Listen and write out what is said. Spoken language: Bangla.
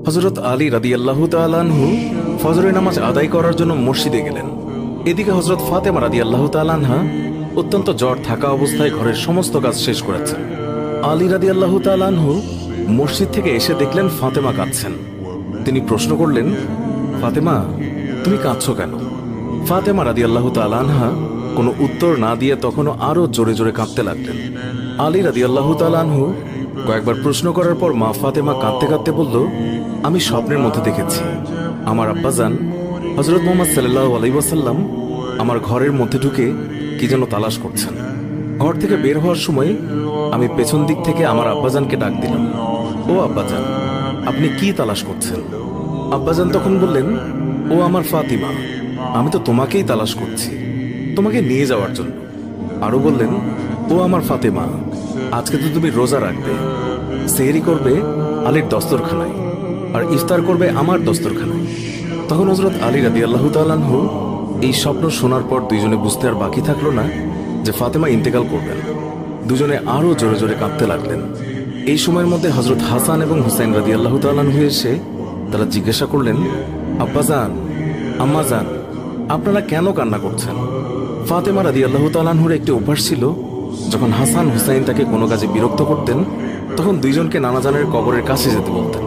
হযরত আলী রাদিয়াল্লাহু তাআলা আনহু ফজরের নামাজ আদায় করার জন্য মসজিদে গেলেন। এদিকে হযরত ফাতেমা রাদিয়াল্লাহু তাআলা আনহা অত্যন্ত জ্বর থাকা অবস্থায় ঘরের সমস্ত কাজ শেষ করেছেন। আলী রাদিয়াল্লাহু তাআলা আনহু মসজিদ থেকে এসে দেখলেন ফাতেমা কাঁদছেন। তিনি প্রশ্ন করলেন, ফাতেমা, তুমি কাঁদছো কেন? ফাতেমা রাদিয়াল্লাহু তাআলা আনহা কোনো উত্তর না দিয়ে তখনও আরো জোরে জোরে কাঁদতে লাগলেন। আলী রাদিয়াল্লাহু তাআলা আনহু কয়েকবার প্রশ্ন করার পর মা ফাতেমা কাঁদতে কাঁদতে বলল, আমি স্বপ্নের মধ্যে দেখেছি আমার আব্বাজান হযরত মুহাম্মদ সাল্লাল্লাহু আলাইহি ওয়াসাল্লাম আমার ঘরের মধ্যে ঢুকে কি যেন তালাশ করছেন। ঘর থেকে বের হওয়ার সময় আমি পেছন দিক থেকে আমার আব্বাজানকে ডাক দিলাম, ও আব্বাজান, আপনি কি তালাশ করছেন? আব্বাজান তখন বললেন, ও আমার ফাতিমা, আমি তো তোমাকেই তালাশ করছি, তোমাকে নিয়ে যাওয়ার জন্য। আরো বললেন, ও আমার ফাতেমা, আজকে তো তুমি রোজা রাখবে, সেহরি করবে আলীর দস্তরখানায় আর ইফতার করবে আমার দস্তরখানায়। তখন হযরত আলী রাদিয়াল্লাহু তাআলা আনহু এই স্বপ্ন শোনার পর দুইজনে বুঝতে আর বাকি থাকলো না যে ফাতেমা ইন্তেকাল করবেন। দুজনে আরো জোরে জোরে কাঁদতে লাগলেন। এই সময়ের মধ্যে হযরত হাসান এবং হুসাইন রাদিয়াল্লাহু তাআলা আনহু এসে তারা জিজ্ঞাসা করলেন, আব্বাজান, আম্মাজান, আপনারা কেন কান্না করছেন? ফাতেমা রাদিয়াল্লাহু তাআলা আনহুর একটি অভ্যাস ছিল, যখন হাসান হুসাইন তাকে কোনো কাজে বিরক্ত করতেন তখন দুইজনকে নানাজানের কবরের কাছে যেতে বলতেন।